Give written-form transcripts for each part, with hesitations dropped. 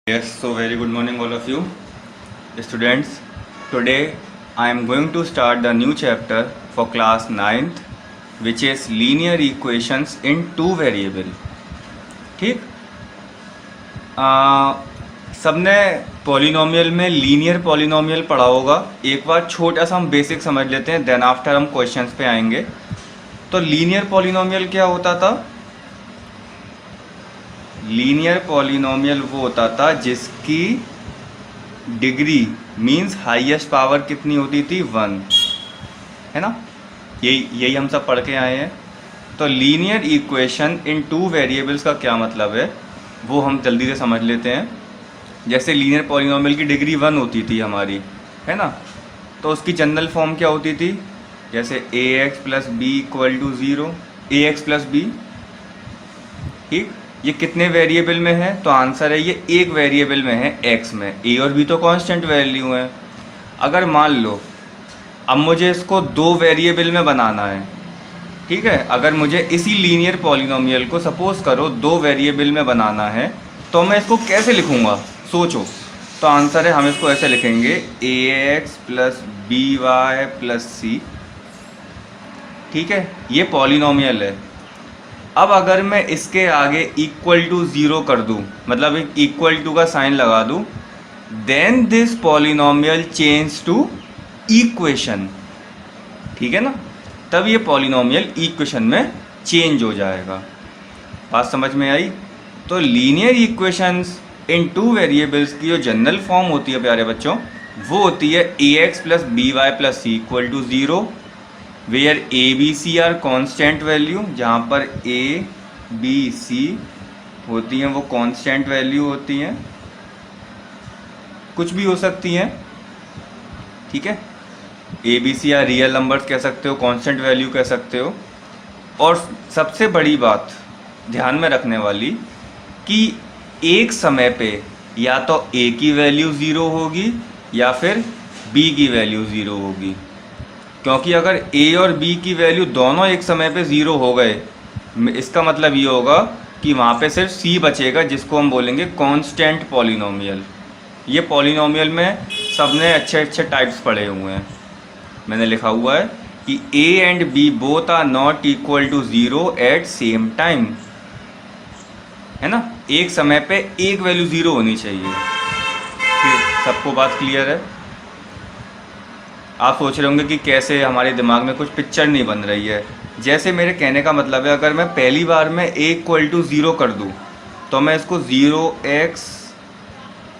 Yes, so very good morning all of you students. Today I am going to start the new chapter for class 9th which is linear equations in two variable. ठीक, सबने polynomial में linear polynomial पढ़ा होगा. एक बार छोटा सा हम basic समझ लेते हैं, देन आफ्टर हम क्वेश्चंस पे आएंगे. तो लीनियर पॉलिनोमियल क्या होता था? लीनियर पॉलिनोमियल वो होता था जिसकी डिग्री मींस हाईएस्ट पावर कितनी होती थी? 1, है ना. यही हम सब पढ़ के आए हैं. तो linear equation in two variables का क्या मतलब है वो हम जल्दी से समझ लेते हैं. जैसे लीनियर पॉलिनोमियल की डिग्री 1 होती थी हमारी, है ना. तो उसकी जनरल फॉर्म क्या होती थी? जैसे ax plus b equal to 0, ax plus b. ठीक, ये कितने वेरिएबल में है? तो आंसर है ये एक वेरिएबल में है, x में. a और b तो कांस्टेंट वैल्यू है. अगर मान लो अब मुझे इसको दो वेरिएबल में बनाना है, ठीक है. अगर मुझे इसी लीनियर पॉलिनोमियल को सपोज करो दो वेरिएबल में बनाना है तो मैं इसको कैसे लिखूँगा? सोचो. तो आंसर है हम इसको ऐसे लिखेंगे ax plus b y plus c. ठीक है, ये पॉलिनोमियल है. अब अगर मैं इसके आगे इक्वल टू 0 कर दूं, मतलब एक इक्वल टू का साइन लगा दूं, then this polynomial change to equation. ठीक है ना, तब ये पॉलिनोमियल इक्वेशन में चेंज हो जाएगा. बात समझ में आई? तो लीनियर इक्वेशंस इन टू वेरिएबल्स की जो जनरल फॉर्म होती है प्यारे बच्चों, वो होती है ax plus b y plus c equal to 0 where a b c are constant value. जहाँ पर ए बी सी होती हैं वो कॉन्स्टेंट वैल्यू होती हैं, कुछ भी हो सकती हैं. ठीक है, a b c are real numbers कह सकते हो, कॉन्स्टेंट वैल्यू कह सकते हो. और सबसे बड़ी बात ध्यान में रखने वाली कि एक समय पे या तो ए की वैल्यू 0 होगी या फिर बी की वैल्यू 0 होगी. क्योंकि अगर a और b की वैल्यू दोनों एक समय पे 0 हो गए, इसका मतलब ये होगा कि वहाँ पे सिर्फ c बचेगा, जिसको हम बोलेंगे कांस्टेंट पॉलिनोमियल. ये पॉलिनोमियल में सबने अच्छे अच्छे टाइप्स पढ़े हुए हैं. मैंने लिखा हुआ है कि a and b both are not equal to 0 at same time, है ना. एक समय पे एक वैल्यू 0 होनी चाहिए. फिर सबको बात क्लियर है? आप सोच रहे होंगे कि कैसे, हमारे दिमाग में कुछ पिक्चर नहीं बन रही है. जैसे मेरे कहने का मतलब है, अगर मैं पहली बार में a इक्वल टू 0 कर दूँ तो मैं इसको 0x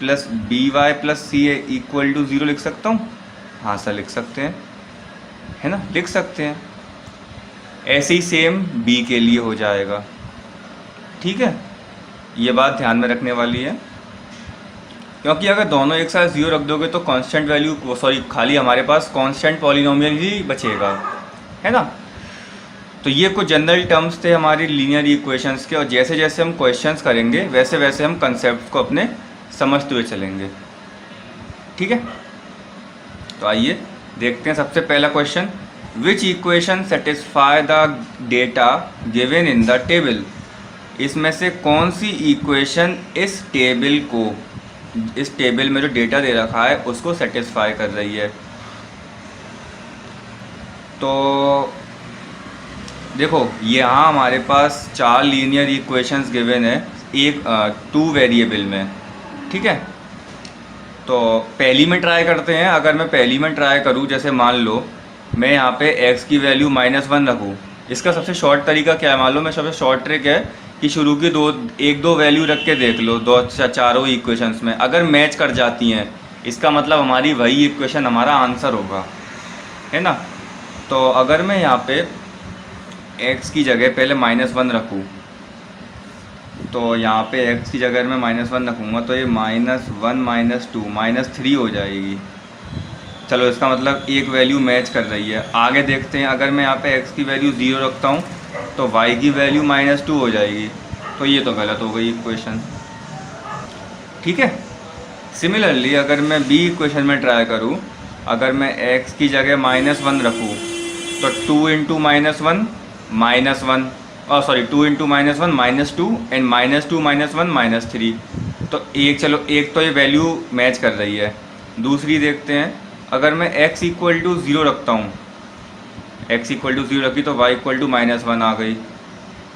plus b y plus c equal to 0 लिख सकता हूँ. हाँ सर, लिख सकते हैं, है ना, लिख सकते हैं. ऐसे ही सेम b के लिए हो जाएगा. ठीक है, ये बात ध्यान में रखने वाली है. क्योंकि अगर दोनों एक साथ 0 रख दोगे तो कांस्टेंट वैल्यू, सॉरी, खाली हमारे पास कांस्टेंट पॉलिनोमियल ही बचेगा, है ना. तो ये कुछ जनरल टर्म्स थे हमारी लीनियर इक्वेशंस के, और जैसे जैसे हम क्वेश्चंस करेंगे वैसे वैसे हम कंसेप्ट को अपने समझते हुए चलेंगे. ठीक है, तो आइए देखते हैं. सबसे पहला question, which equation satisfy the data given in the table. इसमें से कौन सी इक्वेशन इस टेबल को, इस टेबल में जो डेटा दे रखा है उसको सेटिस्फाई कर रही है. तो देखो, यहाँ हमारे पास 4 लीनियर इक्वेशंस गिवन है एक 2 वेरिएबल में. ठीक है, तो पहली में ट्राई करते हैं. अगर मैं पहली में ट्राई करूँ, जैसे मान लो मैं यहाँ पे x की वैल्यू -1 रखूँ. इसका सबसे शॉर्ट तरीका क्या है मालूम है? सबसे शॉर्ट ट्रिक है कि शुरू की एक दो वैल्यू रख के देख लो, चारों इक्वेशंस में. अगर मैच कर जाती हैं इसका मतलब हमारी वही इक्वेशन हमारा आंसर होगा, है ना. तो अगर मैं यहाँ पे x की जगह पहले -1 रखूँ, तो यहाँ पे x की जगह मैं -1 रखूँगा तो ये -1 -2 -3 हो जाएगी. चलो, इसका मतलब एक वैल्यू मैच कर रही है. आगे देखते हैं. अगर मैं यहाँ पे x की वैल्यू 0 रखता हूँ तो y की वैल्यू -2 हो जाएगी. तो ये तो गलत हो गई इक्वेशन. ठीक है, सिमिलरली अगर मैं b इक्वेशन में ट्राई करूँ, अगर मैं x की जगह -1 रखूँ तो 2 × -1 -1, सॉरी 2 इंटू -1 -2 एंड -2 -1 -3। तो एक, चलो एक तो ये वैल्यू मैच कर रही है। दूसरी देखते हैं, अगर मैं x इक्वल टू 0 रखता हूँ, x इक्वल टू 0 रखी तो y इक्वल टू -1 आ गई,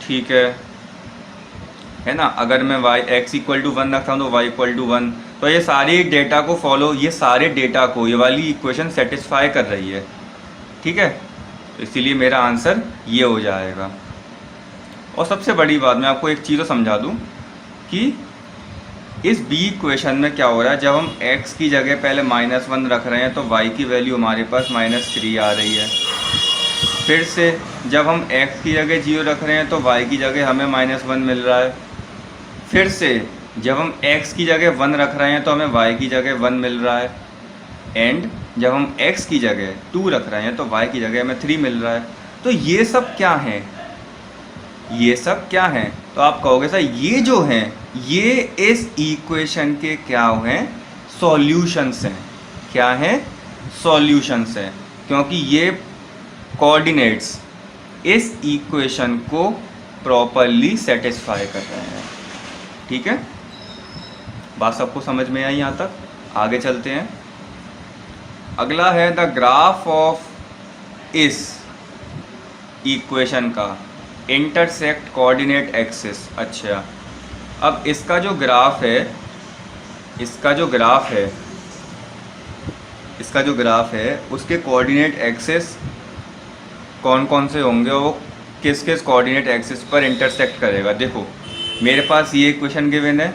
ठीक है ना। अगर मैं x इक्वल टू 1 रखता हूँ तो y इक्वल टू 1। तो ये सारे डेटा को फॉलो, ये सारे डेटा को ये वाली इक्वेशन सेटिस्फाई कर रही है, ठीक है। तो इसीलिए मेरा आंसर ये हो जाएगा। और सबसे बड़ी बात मैं आपको एक चीज़ तो समझा दूँ कि इस बी इक्वेशन में क्या हो रहा है, जब हम x की जगह पहले -1 रख रहे हैं तो y की वैल्यू हमारे पास -3 आ रही है। फिर से जब हम x की जगह 0 रख रहे हैं तो y की जगह हमें -1 मिल रहा है। फिर से जब हम x की जगह 1 रख रहे हैं तो हमें y की जगह 1 मिल रहा है। एंड जब हम x की जगह 2 रख रहे हैं तो y की जगह हमें 3 मिल रहा है। तो ये सब क्या है, ये सब क्या हैं? तो आप कहोगे सर ये जो हैं ये इस इक्वेशन के क्या हैं, सॉल्यूशंस हैं। क्या हैं? सॉल्यूशंस हैं, क्योंकि ये कोऑर्डिनेट्स इस इक्वेशन को प्रॉपरली सेटिस्फाई कर रहे हैं, ठीक है। बात सबको समझ में आई यहाँ तक? आगे चलते हैं। अगला है द ग्राफ ऑफ इस इक्वेशन का इंटरसेक्ट कोऑर्डिनेट एक्सिस। अच्छा, अब इसका जो ग्राफ है, इसका जो ग्राफ है उसके कोऑर्डिनेट एक्सिस कौन कौन से होंगे, वो किस किस कोऑर्डिनेट एक्सिस पर इंटरसेक्ट करेगा। देखो मेरे पास ये इक्वेशन गिवन है,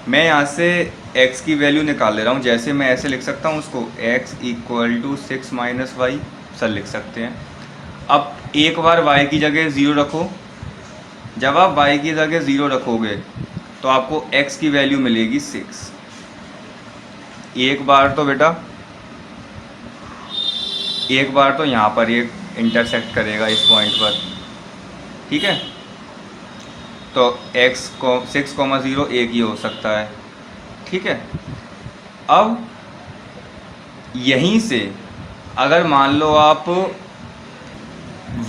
मैं यहाँ से x की वैल्यू निकाल ले रहा हूँ। जैसे मैं ऐसे लिख सकता हूँ उसको, x equal to 6 - y sir लिख सकते हैं। अब एक बार y की जगह 0 रखो, जब आप y की जगह 0 रखोगे तो आपको x की वैल्यू मिलेगी 6। एक बार तो यहाँ पर ये इंटरसेक्ट करेगा इस पॉइंट पर, ठीक है। तो x को 6,0 एक ही हो सकता है, ठीक है। अब यहीं से अगर मान लो आप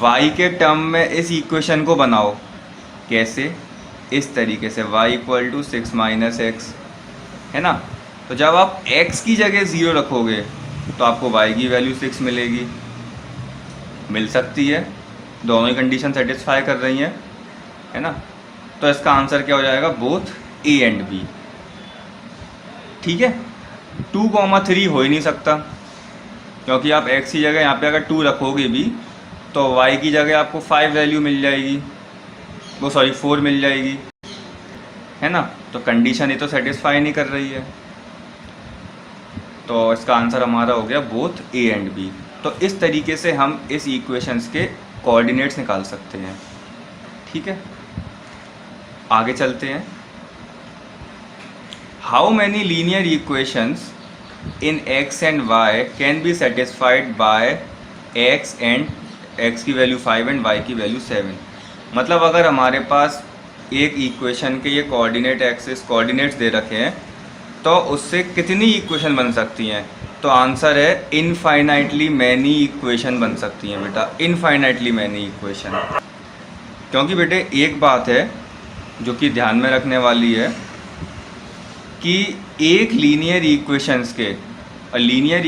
y के टर्म में इस इक्वेशन को बनाओ, कैसे? इस तरीके से y इक्वल टू 6 - x, है ना। तो जब आप x की जगह 0 रखोगे तो आपको y की वैल्यू 6 मिलेगी, मिल सकती है, दोनों ही कंडीशन सेटिस्फाई कर रही हैं, है ना। तो इसका आंसर क्या हो जाएगा, बोथ a एंड b, ठीक है। 2,3 हो ही नहीं सकता, क्योंकि आप x की जगह यहाँ पे अगर 2 रखोगे भी तो y की जगह आपको 5 वैल्यू मिल जाएगी, 4 मिल जाएगी, है ना। तो कंडीशन ये तो सेटिस्फाई नहीं कर रही है। तो इसका आंसर हमारा हो गया बोथ a एंड b। तो इस तरीके से हम इस इक्वेशंस के कोऑर्डिनेट्स निकाल सकते हैं, ठीक है। आगे चलते हैं। How many linear equations in x and y can be satisfied by x and x की वैल्यू 5 एंड y की वैल्यू 7। मतलब अगर हमारे पास एक इक्वेशन के ये कोऑर्डिनेट एक्सिस कोऑर्डिनेट्स दे रखे हैं तो उससे कितनी इक्वेशन बन सकती हैं? तो आंसर है इनफाइनाइटली मैनी इक्वेशन बन सकती हैं बेटा, इनफाइनाइटली मैनी इक्वेशन। क्योंकि बेटे एक बात है जो कि ध्यान में रखने वाली है कि एक लीनियर इक्वेशंस के linear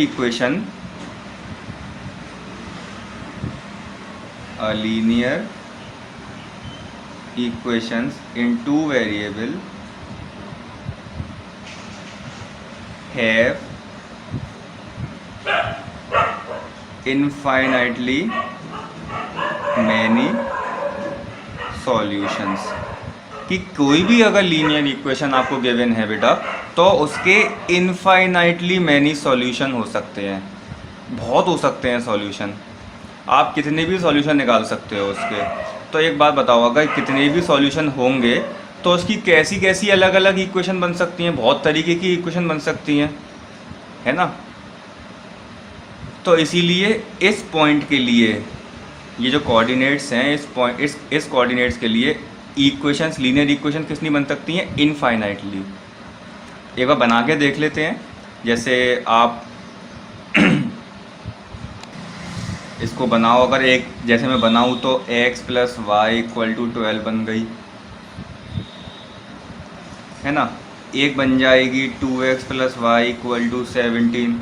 equations in two variable have infinitely many solutions। कि कोई भी अगर लीनियर इक्वेशन आपको गिवन है बेटा तो उसके इनफाइनाइटली मैनी सॉल्यूशन हो सकते हैं, बहुत हो सकते हैं सॉल्यूशन, आप कितने भी सॉल्यूशन निकाल सकते हो उसके। तो एक बात बताओ, अगर कितने भी सॉल्यूशन होंगे तो उसकी कैसी कैसी अलग अलग इक्वेशन बन सकती हैं, बहुत तरीके की इक्वेशन बन सकती हैं, है ना। तो इसीलिए इस पॉइंट के लिए ये जो कोऑर्डिनेट्स हैं, इस कोऑर्डिनेट्स के लिए इक्वेशंस, लीनियर इक्वेशन कितनी बन सकती हैं? इनफाइनाइटली। एक बार बना के देख लेते हैं। जैसे आप इसको बनाओ, अगर एक जैसे मैं बनाऊँ तो x plus y equal to 12 बन गई, है ना। एक बन जाएगी 2x plus y equal to 17।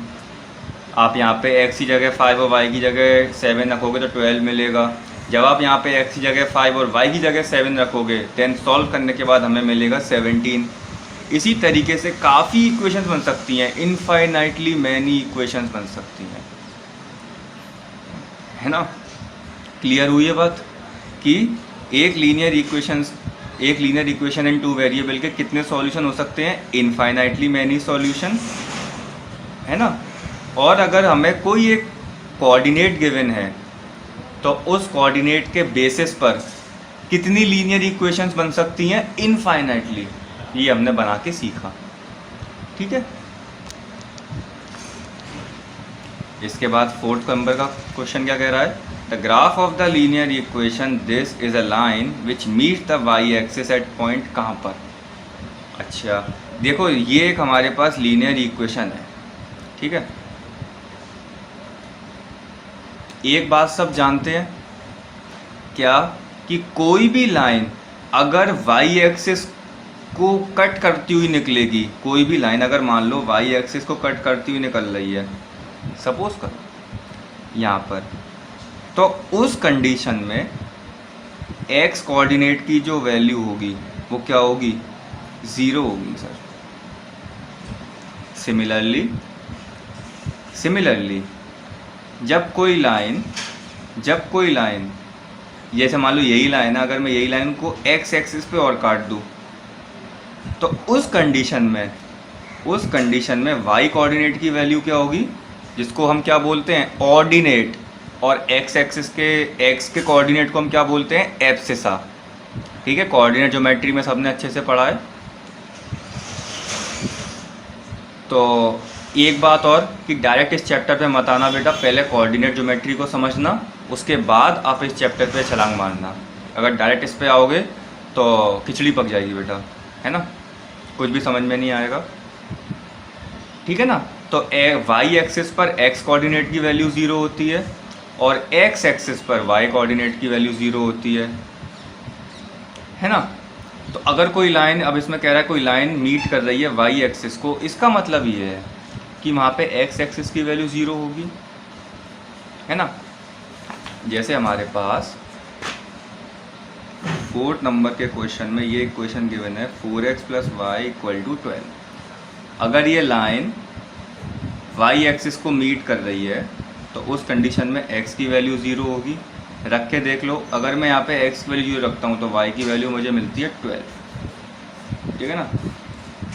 आप यहाँ पे x की जगह 5 और y की जगह 7 रखोगे तो 12 मिलेगा। जब आप यहाँ पे x की जगह 5 और y की जगह 7 रखोगे देन सॉल्व करने के बाद हमें मिलेगा 17। इसी तरीके से काफ़ी इक्वेशंस बन सकती हैं, इनफाइनाइटली मैनी इक्वेशंस बन सकती हैं, है ना। क्लियर हुई है बात कि एक linear equation in two variable के कितने सॉल्यूशन हो सकते हैं, इनफाइनाइटली मैनी सॉल्यूशन, है ना। और अगर हमें कोई एक कोऑर्डिनेट गिवन है तो उस कोऑर्डिनेट के बेसिस पर कितनी लीनियर इक्वेशंस बन सकती हैं, इनफाइनाइटली। ये हमने बना के सीखा, ठीक है। इसके बाद 4th नंबर का क्वेश्चन क्या कह रहा है, the graph of the linear equation this is a line which meet the y axis at point कहाँ पर। अच्छा देखो, ये एक हमारे पास लीनियर इक्वेशन है, ठीक है। एक बात सब जानते हैं क्या, कि कोई भी लाइन अगर वाई एक्सिस को कट करती हुई निकलेगी, कोई भी लाइन अगर मान लो वाई एक्सिस को कट करती हुई निकल रही है, सपोज करो यहाँ पर, तो उस कंडीशन में एक्स कोऑर्डिनेट की जो वैल्यू होगी वो क्या होगी, 0 होगी सर। सिमिलरली जब कोई लाइन जैसे मान लो यही लाइन है, अगर मैं यही लाइन को एक्स एक्सिस पे और काट दूँ तो उस कंडीशन में वाई कोऑर्डिनेट की वैल्यू क्या होगी, जिसको हम क्या बोलते हैं, ऑर्डिनेट, और एक्स एक्सिस के एक्स के कोऑर्डिनेट को हम क्या बोलते हैं, एब्सिसा, ठीक है। कोऑर्डिनेट ज्योमेट्री में सबने अच्छे से पढ़ा है। तो एक बात और कि डायरेक्ट इस चैप्टर पे मत आना बेटा, पहले कोऑर्डिनेट ज्योमेट्री को समझना, उसके बाद आप इस चैप्टर पे छलांग मारना। अगर डायरेक्ट इस पे आओगे तो खिचड़ी पक जाएगी बेटा, है ना, कुछ भी समझ में नहीं आएगा, ठीक है ना। तो वाई एक्सिस पर एक्स कोऑर्डिनेट की वैल्यू 0 होती है और एक्स एक्सिस पर वाई कोऑर्डिनेट की वैल्यू 0 होती है ना। तो अगर कोई लाइन, अब इसमें कह रहा है कोई लाइन मीट कर रही है वाई एक्सिस को, इसका मतलब ये है कि वहाँ पे एक्स एक्सिस की वैल्यू 0 होगी, है ना। जैसे हमारे पास 4th नंबर के क्वेश्चन में ये इक्वेशन गिवन है 4x plus y equal to 12। अगर ये लाइन वाई एक्सिस को मीट कर रही है तो उस कंडीशन में x की वैल्यू 0 होगी। रख के देख लो, अगर मैं यहाँ पे x की वैल्यू 0 रखता हूँ तो y की वैल्यू मुझे मिलती है 12, ठीक है ना।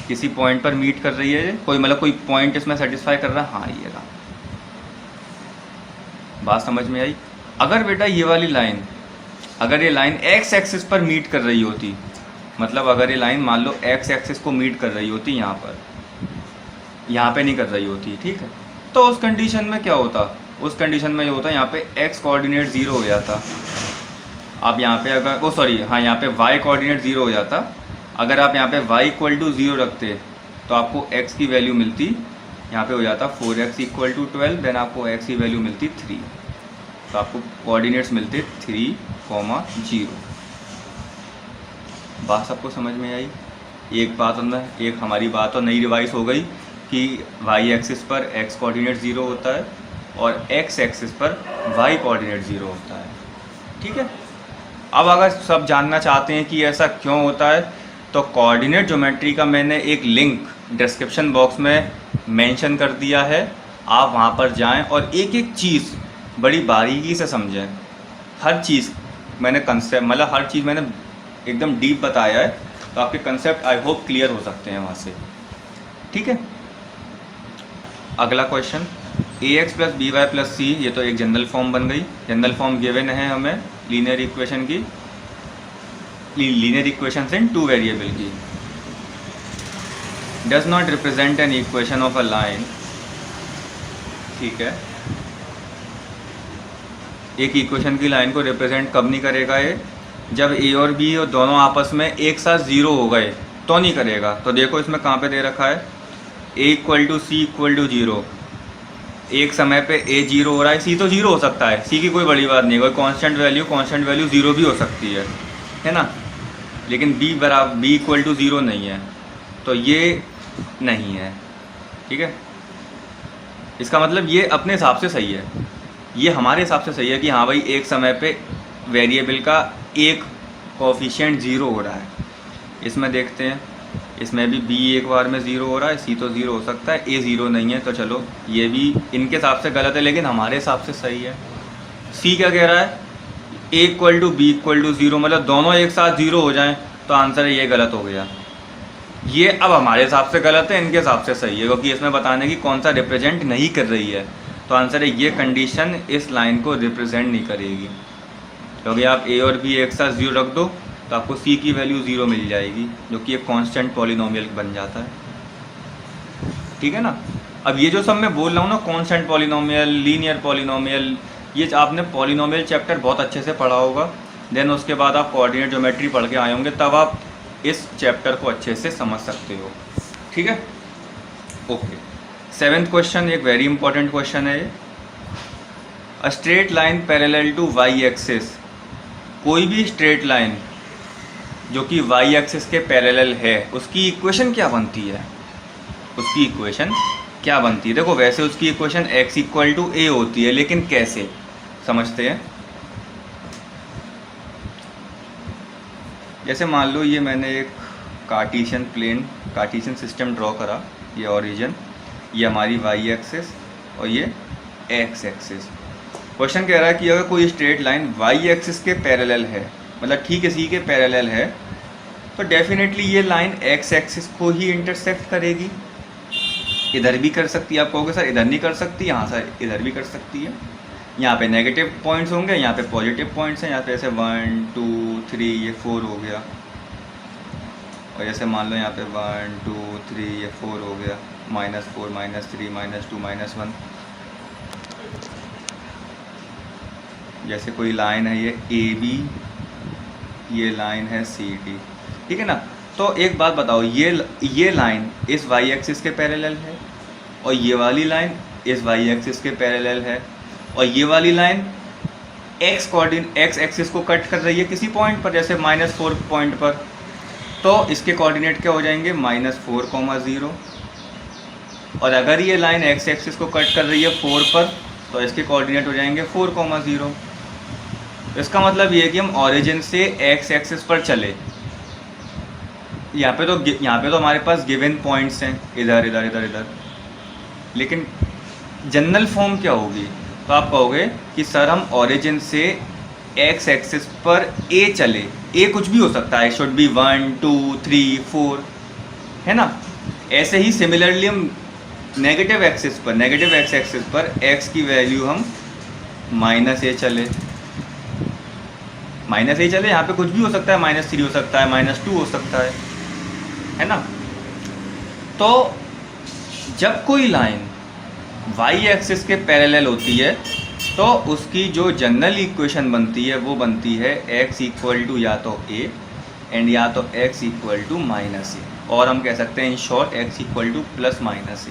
किसी पॉइंट पर मीट कर रही है कोई, मतलब कोई पॉइंट इसमें सेटिस्फाई कर रहा है, हाँ ये रहा। बात समझ में आई। अगर बेटा ये वाली लाइन, अगर ये लाइन x एक्सिस पर मीट कर रही होती, मतलब अगर ये लाइन मान लो x एक्सिस को मीट कर रही होती यहाँ पर, यहाँ पे नहीं कर रही होती, ठीक है, तो उस कंडीशन में क्या होता, उस कंडीशन में ये होता यहाँ पे x कोऑर्डिनेट 0 हो जाता। आप यहाँ पे अगर यहाँ पे y कोऑर्डिनेट 0 हो जाता। अगर आप यहाँ पे y इक्वल टू 0 रखते तो आपको x की वैल्यू मिलती, यहाँ पे हो जाता 4x इक्वल टू 12, देन आपको x की वैल्यू मिलती 3, तो आपको कोऑर्डिनेट्स मिलते 3, 0। बात सबको समझ में आई। एक बात अंदर, एक हमारी बात और नई रिवाइज हो गई कि y एक्सिस पर x कोऑर्डिनेट 0 होता है और x एक्सिस पर y कोऑर्डिनेट 0 होता है, ठीक है। अब अगर सब जानना चाहते हैं कि ऐसा क्यों होता है, तो कोऑर्डिनेट ज्योमेट्री का मैंने एक लिंक डिस्क्रिप्शन बॉक्स में मेंशन कर दिया है, आप वहाँ पर जाएं और एक एक चीज़ बड़ी बारीकी से समझें। हर चीज़ मैंने कंसेप्ट, मतलब हर चीज़ मैंने एकदम डीप बताया है, तो आपके कंसेप्ट आई होप क्लियर हो सकते हैं वहाँ से, ठीक है। अगला question, ax plus b y plus c, ये तो एक जनरल फॉर्म बन गई। जनरल फॉर्म गिवन है हमें लीनियर इक्वेशन की, linear equation in two variable की। Does not represent an equation of a line, ठीक है। एक इक्वेशन की लाइन को रिप्रेजेंट कब नहीं करेगा ये, जब a और b और दोनों आपस में एक साथ 0 हो गए तो नहीं करेगा। तो देखो इसमें कहाँ पे दे रखा है, a equal to c equal to 0, एक समय पे ए जीरो हो रहा है, सी तो जीरो हो सकता है, सी की कोई बड़ी बात नहीं है, कोई कांस्टेंट वैल्यू जीरो भी हो सकती है ना, लेकिन बी इक्वल टू ज़ीरो नहीं है, तो ये नहीं है। ठीक है, इसका मतलब ये अपने हिसाब से सही है, ये हमारे हिसाब से सही है कि हाँ भाई एक समय पे वेरिएबल का एक कोफिशिएंट ज़ीरो हो रहा है। इसमें देखते हैं, इसमें भी बी एक बार में ज़ीरो हो रहा है, सी तो ज़ीरो हो सकता है, ए ज़ीरो नहीं है, तो चलो ये भी इनके हिसाब से गलत है लेकिन हमारे हिसाब से सही है। सी क्या कह रहा है, a equal to b equal to zero, मतलब दोनों एक साथ ज़ीरो हो जाएं, तो आंसर है ये गलत हो गया। ये अब हमारे हिसाब से गलत है, इनके हिसाब से सही है, क्योंकि इसमें बताने की कौन सा रिप्रेजेंट नहीं कर रही है, तो आंसर है ये कंडीशन इस लाइन को रिप्रेजेंट नहीं करेगी, क्योंकि आप ए और बी एक साथ ज़ीरो रख दो तो आपको सी की वैल्यू ज़ीरो मिल जाएगी, जो कि एक कांस्टेंट पॉलिनोमियल बन जाता है। ठीक है ना। अब ये जो सब मैं बोल रहा हूँ ना, कांस्टेंट पॉलिनोमियल, लीनियर पॉलिनोमियल, ये आपने पॉलिनोमियल चैप्टर बहुत अच्छे से पढ़ा होगा, देन उसके बाद आप कोऑर्डिनेट ज्योमेट्री पढ़ के आए होंगे, तब आप इस चैप्टर को अच्छे से समझ सकते हो। ठीक है, ओके। 7th क्वेश्चन एक वेरी इंपॉर्टेंट क्वेश्चन है। A straight line parallel to y axis, कोई भी स्ट्रेट लाइन जो कि वाई एक्सिस के पैरेलल है, उसकी इक्वेशन क्या बनती है, उसकी इक्वेशन क्या बनती है। देखो वैसे उसकी इक्वेशन x इक्वल टू ए होती है, लेकिन कैसे समझते हैं। जैसे मान लो ये मैंने एक कार्टेशियन सिस्टम ड्रॉ करा, ये ओरिजिन, ये हमारी वाई एक्सिस और ये एक्स एक्सिस। क्वेश्चन कह रहा है कि अगर कोई स्ट्रेट लाइन वाई एक्सिस के पैरेलल है, मतलब ठीक इसी के पैरेलल है, तो डेफिनेटली ये लाइन एक्स एक्सिस को ही इंटरसेक्ट करेगी। इधर भी कर सकती है, आप कहोगे सर इधर नहीं कर सकती, यहाँ से इधर भी कर सकती है। यहाँ पे नेगेटिव पॉइंट्स होंगे, यहाँ पे पॉजिटिव पॉइंट्स हैं, यहाँ पे ऐसे 1 2 3 ये 4 हो गया, और जैसे मान लो यहाँ पे 1 2 3 ये 4 हो गया, -4 -3 -2 -1। जैसे कोई लाइन है ये ए बी, ये लाइन है सी डी, ठीक है ना। तो एक बात बताओ, ये लाइन इस वाई एक्सिस के पैरेलल है, और ये वाली लाइन इस वाई एक्सिस के पैरेलल है, और ये वाली लाइन एक्स एक्सिस को कट कर रही है किसी पॉइंट पर, जैसे -4 पॉइंट पर, तो इसके कोऑर्डिनेट क्या हो जाएंगे, -4, 0। और अगर ये लाइन एक्स एक्सिस को कट कर रही है 4 पर, तो इसके कोऑर्डिनेट हो जाएंगे 4, 0। इसका मतलब ये है कि हम ओरिजिन से एक्स एक्सिस पर चले। यहाँ पे तो हमारे पास गिवन पॉइंट्स हैं, इधर इधर इधर इधर, लेकिन जनरल फॉर्म क्या होगी, तो आप कहोगे कि सर हम ओरिजिन से एक्स एक्सिस पर ए चले, ए कुछ भी हो सकता है, शुड बी 1 2 3 4, है ना। ऐसे ही सिमिलरली हम नेगेटिव एक्स एक्सिस पर एक्स की वैल्यू हम -a चले, यहाँ पे कुछ भी हो सकता है, -3 हो सकता है, -2 हो सकता है ना। तो जब कोई लाइन वाई एक्सिस के पैरेलल होती है, तो उसकी जो जनरल इक्वेशन बनती है वो बनती है x इक्वल टू या तो a एंड या तो x इक्वल टू -a, और हम कह सकते हैं in short x equal to +-a।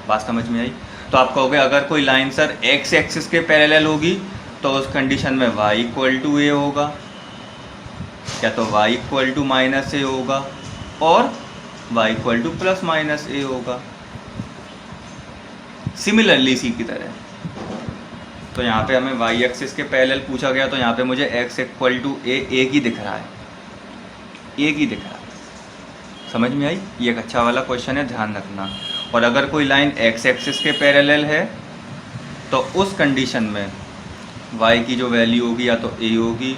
बात समझ में आई। तो आप कहोगे अगर कोई लाइन सर x एक्सिस के पैरेलल होगी, तो उस कंडीशन में y इक्वल टू a होगा, या तो y इक्वल टू -a होगा, और y इक्वल टू +-a होगा, सिमिलरली इसी की तरह। तो यहाँ पे हमें y एक्सिस के पैरेलल पूछा गया, तो यहाँ पे मुझे x इक्वल टू a एक ही दिख रहा है, एक ही दिख रहा है। समझ में आई, ये एक अच्छा वाला क्वेश्चन है, ध्यान रखना। और अगर कोई लाइन x एक्सिस के पैरेलल है, तो उस कंडीशन में y की जो वैल्यू होगी या तो a होगी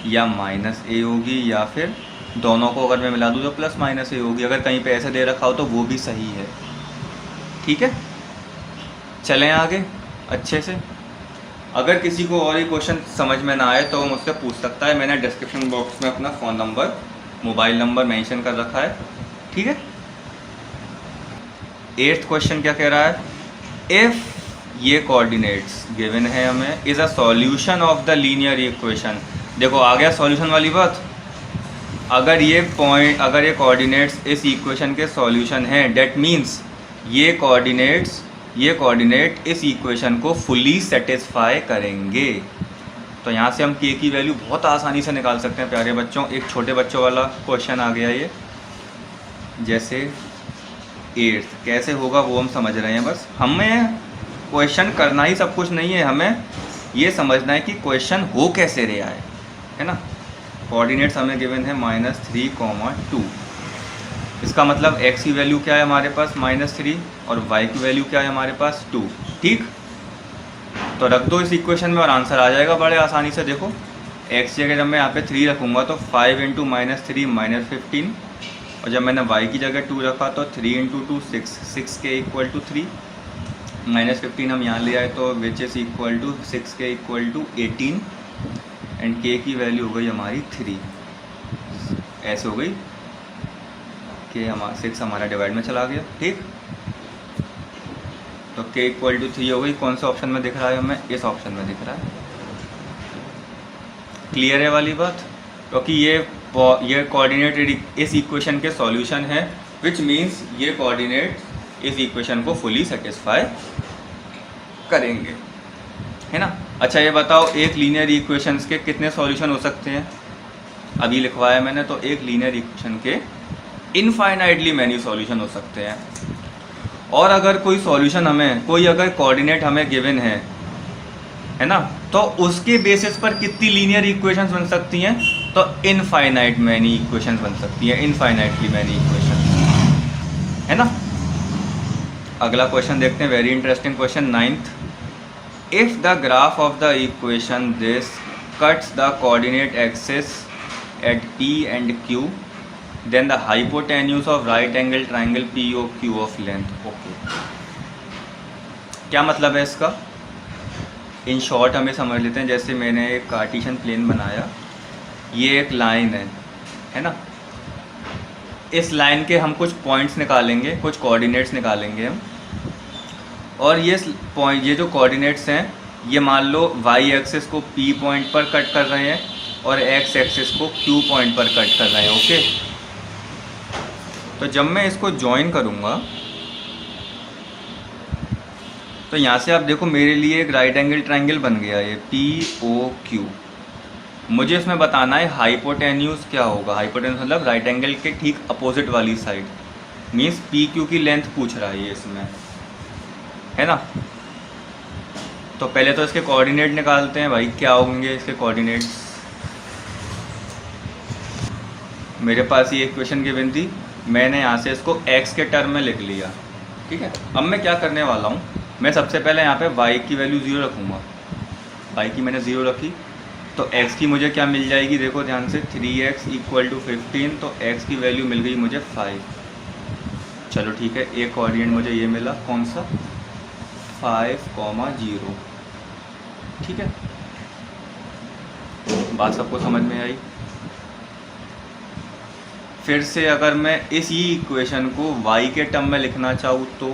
या -a होगी, या फिर दोनों को अगर मैं मिला दूँ तो +-a होगी। अगर कहीं पे ऐसे दे रखा हो तो वो भी सही है। ठीक है, चलें आगे अच्छे से। अगर किसी को और ये क्वेश्चन समझ में ना आए तो मुझसे पूछ सकता है, मैंने डिस्क्रिप्शन बॉक्स में अपना phone number, mobile number mention कर रखा है। ठीक है। 8th क्वेश्चन क्या कह रहा है, इफ़ ये कोऑर्डिनेट्स गिवन है हमें, is a solution of the linear equation. देखो आ गया सॉल्यूशन वाली बात। अगर ये कोऑर्डिनेट्स इस इक्वेशन के सॉल्यूशन हैं, डेट मीन्स ये कोऑर्डिनेट्स ये कोऑर्डिनेट इस इक्वेशन को फुली सेटिस्फाई करेंगे। तो यहाँ से हम के की वैल्यू बहुत आसानी से निकाल सकते हैं प्यारे बच्चों। एक छोटे बच्चों वाला क्वेश्चन आ गया ये, जैसे 8 कैसे होगा वो हम समझ रहे हैं। बस हमें क्वेश्चन करना ही सब कुछ नहीं है, हमें ये समझना है कि क्वेश्चन हो कैसे रहा है ना। कोऑर्डिनेट्स हमें गिवन है -3, 2। इसका मतलब x की वैल्यू क्या है हमारे पास -3 और y की वैल्यू क्या है हमारे पास 2। ठीक, तो रख दो इस इक्वेशन में और आंसर आ जाएगा बड़े आसानी से। देखो x की जगह जब मैं यहाँ पे 3 रखूँगा तो 5 × -3 -15, और जब मैंने y की जगह 2 रखा तो 3 × 2 6, 6 के इक्वल टू 3, -15 हम यहाँ ले आए तो विच इज़ इक्वल टू 6 के इक्वल टू 18, एंड k की वैल्यू हो गई हमारी 3। ऐसे हो गई कि हमारा 6 हमारा डिवाइड में चला गया। ठीक, तो k इक्वल टू 3 हो गई। कौन से ऑप्शन में दिख रहा है हमें? इस ऑप्शन में दिख रहा है। क्लियर है वाली बात? क्योंकि ये कोऑर्डिनेट इस इक्वेशन के सॉल्यूशन है, विच मीन्स ये कोऑर्डिनेट इस इक्वेशन को फुली सेटिस्फाई करेंगे, है ना। अच्छा ये बताओ, एक लीनियर इक्वेशंस के कितने सॉल्यूशन हो सकते हैं? अभी लिखवाया मैंने, तो एक लीनियर इक्वेशन के इनफाइनाइटली मैनी सॉल्यूशन हो सकते हैं। और अगर कोई सॉल्यूशन हमें, कोई अगर कोऑर्डिनेट हमें गिवन है ना, तो उसके बेसिस पर कितनी लीनियर इक्वेशंस बन सकती हैं? तो इनफाइनाइट मैनी इक्वेशंस बन सकती हैं, इनफाइनाइटली मैनी इक्वेशंस, है ना। अगला क्वेश्चन देखते हैं, very interesting question 9th। If the graph of the equation this cuts the coordinate axis at P and Q, then the hypotenuse of right angle triangle POQ of length। Okay, क्या मतलब है इसका? In short हमें समझ लेते हैं। जैसे मैंने एक कार्टेशियन प्लेन बनाया, ये एक लाइन है ना। इस लाइन के हम कुछ पॉइंट्स निकालेंगे, कुछ कोऑर्डिनेट्स निकालेंगे हम, और ये जो कोऑर्डिनेट्स हैं ये मान लो y एक्सिस को P पॉइंट पर कट कर रहे हैं और x एक्सिस को Q पॉइंट पर कट कर रहे हैं। ओके, तो जब मैं इसको ज्वाइन करूँगा तो यहाँ से आप देखो मेरे लिए एक राइट एंगल ट्रायंगल बन गया ये POQ। मुझे इसमें बताना है हाइपोटेन्यूज क्या होगा। हाइपोटेन्यूज मतलब राइट एंगल के ठीक अपोजिट वाली साइड, मीन्स PQ की लेंथ पूछ रहा है ये इसमें, है ना। तो पहले तो इसके कोऑर्डिनेट निकालते हैं भाई, क्या होंगे इसके कोऑर्डिनेट्स। मेरे पास ये इक्वेशन गिवन थी, मैंने यहाँ से इसको x के टर्म में लिख लिया। ठीक है, अब मैं क्या करने वाला हूँ, मैं सबसे पहले यहाँ पे y की वैल्यू 0 रखूँगा। y की मैंने 0 रखी तो x की मुझे क्या मिल जाएगी, देखो ध्यान से, 3x इक्वल टू 15, तो x की वैल्यू मिल गई मुझे 5। चलो ठीक है, एक कोऑर्डिनेट मुझे ये मिला, कौन सा? 5,0। ठीक है, बात सबको समझ में आई। फिर से अगर मैं इसी इक्वेशन को y के टर्म में लिखना चाहूँ तो,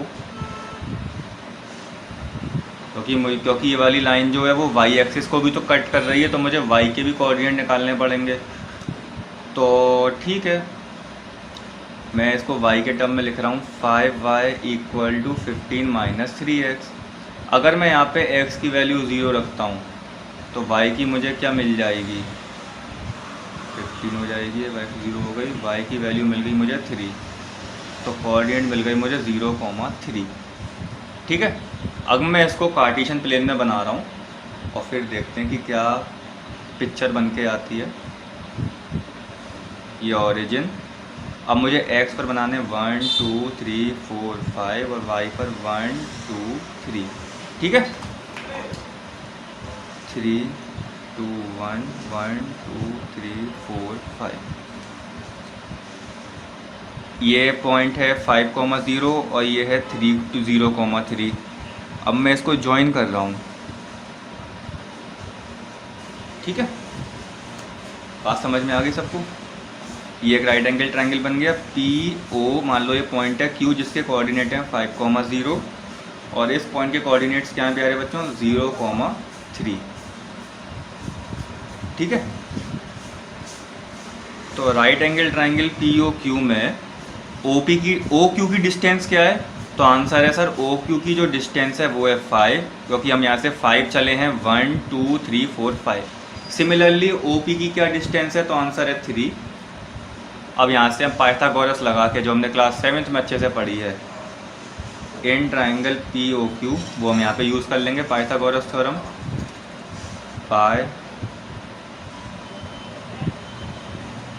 क्योंकि ये वाली लाइन जो है वो y एक्सिस को भी तो कट कर रही है, तो मुझे y के भी कोऑर्डिनेट निकालने पड़ेंगे। तो ठीक है, मैं इसको y के टर्म में लिख रहा हूँ, 5y इक्वल टू 15 - 3x। अगर मैं यहाँ पे x की वैल्यू 0 रखता हूँ तो y की मुझे क्या मिल जाएगी, 15 हो जाएगी, y की 0 हो गई, y की वैल्यू मिल गई मुझे 3, तो कोऑर्डिनेट मिल गई मुझे 0,3। ठीक है, अब मैं इसको कार्टेशियन प्लेन में बना रहा हूँ और फिर देखते हैं कि क्या पिक्चर बन के आती है। ये ओरिजिन, अब मुझे x पर बनाने 1 2 3 4 5 और y पर 1 2 3। ठीक है, 3 2 1 1 2 3 4 5। ये पॉइंट है 5,0 और ये है 3 to 0,3। अब मैं इसको ज्वाइन कर रहा हूँ। ठीक है, बात समझ में आ गई सबको। ये एक राइट एंगल ट्रायंगल बन गया PO, मान लो ये पॉइंट है Q जिसके कोऑर्डिनेट हैं 5,0 और इस पॉइंट के कोऑर्डिनेट्स क्या हैं प्यारे बच्चों, 0,3। ठीक है, तो राइट एंगल ट्रायंगल POQ में OQ की डिस्टेंस क्या है, तो आंसर है सर ओ क्यू की जो डिस्टेंस है वो है 5, क्योंकि हम यहाँ से 5 चले हैं 1 2 3 4 5। सिमिलरली ओ पी की क्या डिस्टेंस है, तो आंसर है 3। अब यहाँ से हम पाइथागोरस लगा के, जो हमने क्लास 7th में अच्छे से पढ़ी है, in triangle P O Q, वो हम यहाँ पे यूज़ कर लेंगे पाइथागोरस थ्योरम।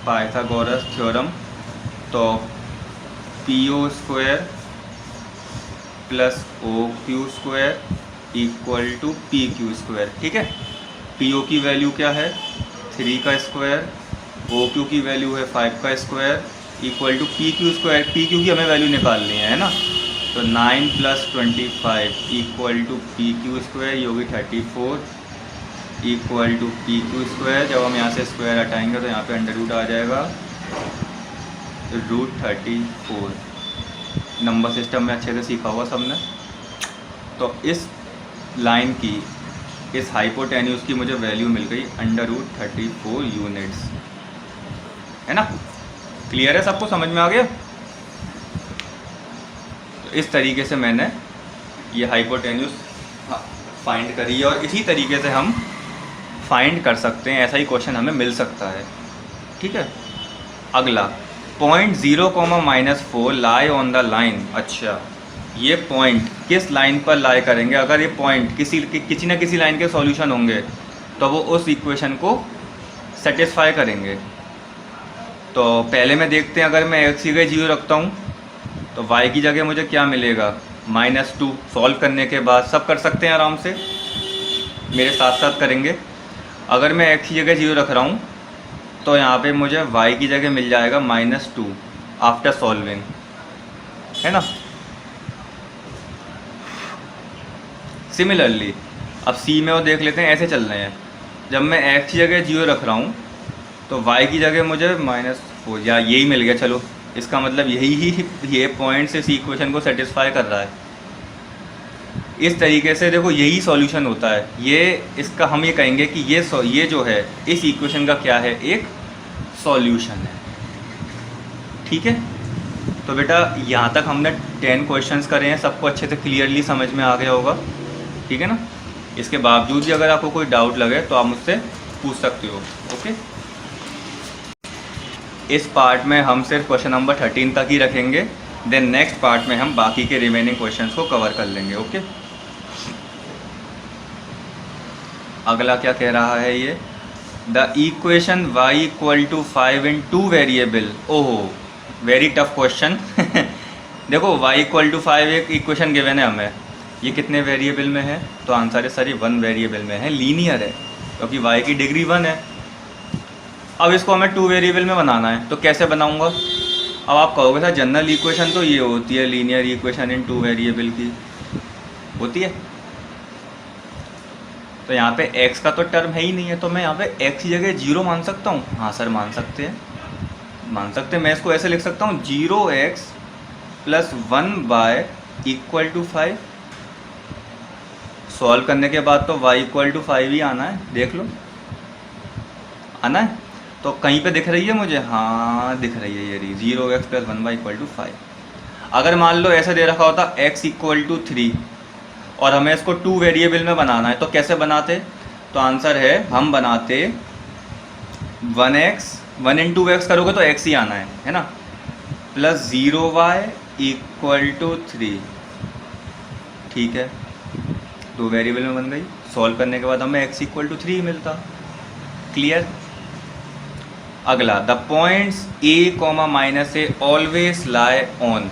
पाइथागोरस थ्योरम, तो P O square plus O Q square equal to P Q square. ठीक है, पी ओ की वैल्यू क्या है 3 का स्क्वायर, ओ क्यू की वैल्यू है 5 का square equal to P Q square. P Q की हमें वैल्यू निकालनी है ना, तो 9 + 25 equal to P Q square, ये होगी 34 equal to P Q square. जब हम यहाँ से स्क्वायर हटाएंगे तो यहाँ पे अंडर रूट आ जाएगा, √34। नंबर सिस्टम में अच्छे से सीखा हुआ सबने। तो इस लाइन की, इस हाइपोटेन्यूज की मुझे वैल्यू मिल गई √34 यूनिट्स, है ना। क्लियर है, सबको समझ में आ गया। तो इस तरीके से मैंने ये हाइपोटेन्यूज फाइंड करी है, और इसी तरीके से हम फाइंड कर सकते हैं, ऐसा ही क्वेश्चन हमें मिल सकता है। ठीक है, अगला point 0, -4 lie on the line. अच्छा, ये पॉइंट किस लाइन पर लाई करेंगे? अगर ये पॉइंट किसी न किसी लाइन के सॉल्यूशन होंगे तो वो उस इक्वेशन को सेटिस्फाई करेंगे। तो पहले में देखते हैं, अगर मैं x की जगह 0 रखता हूँ तो y की जगह मुझे क्या मिलेगा -2। सॉल्व करने के बाद सब कर सकते हैं आराम से, मेरे साथ साथ करेंगे। अगर मैं x की जगह 0 रख रहा हूँ तो यहाँ पे मुझे y की जगह मिल जाएगा -2 आफ्टर सॉल्विंग, है ना। सिमिलरली अब c में वो देख लेते हैं, ऐसे चल रहे हैं। जब मैं x की जगह 0 रख रहा हूँ तो y की जगह मुझे -4, या यही मिल गया। चलो, इसका मतलब ये पॉइंट्स इस इक्वेशन को सेटिस्फाई कर रहा है। इस तरीके से देखो, यही सॉल्यूशन होता है। ये इसका हम ये कहेंगे कि ये जो है इस इक्वेशन का क्या है, एक सॉल्यूशन है। ठीक है, तो बेटा यहाँ तक हमने 10 क्वेश्चंस करे हैं, सबको अच्छे से क्लियरली समझ में आ गया होगा। ठीक है ना। इसके बावजूद भी अगर आपको कोई डाउट लगे तो आप मुझसे पूछ सकते हो। ओके, इस पार्ट में हम सिर्फ क्वेश्चन नंबर 13 तक ही रखेंगे, देन नेक्स्ट पार्ट में हम बाकी के रिमेनिंग क्वेश्चंस को कवर कर लेंगे। ओके, अगला क्या कह रहा है ये, the equation y = 5 in 2 variable. ओहो, वेरी टफ क्वेश्चन। देखो, y = 5 एक इक्वेशन गिवन है हमें, ये कितने वेरिएबल में है, तो आंसर है सर ये 1 वेरिएबल में है, लीनियर है, क्योंकि y की डिग्री 1 है। अब इसको हमें 2 वेरिएबल में बनाना है, तो कैसे बनाऊंगा? अब आप कहोगे सर जनरल इक्वेशन तो ये होती है, लीनियर इक्वेशन इन 2 वेरिएबल की होती है, तो यहाँ पे x का तो टर्म है ही नहीं है, तो मैं यहाँ पे x की जगह 0 मान सकता हूँ। हाँ सर, मान सकते हैं, मान सकते हैं। मैं इसको ऐसे लिख सकता हूँ 0x + 1y = 5। सॉल्व करने के बाद तो y = 5 ही आना है, देख लो, आना है। तो कहीं पे दिख रही है मुझे, हाँ दिख रही है, ये रही 0x + 1y = 5। अगर मान लो ऐसे दे रखा होता x = 3 और हमें इसको 2 वेरिएबल में बनाना है, तो कैसे बनाते? तो आंसर है, हम बनाते 1x, 1 × x करोगे तो x ही आना है ना, + 0y = 3। ठीक है, 2 वेरिएबल में बन गई। सॉल्व करने के बाद हमें x = 3 मिलता। क्लियर। अगला, the points a, -a always lie on.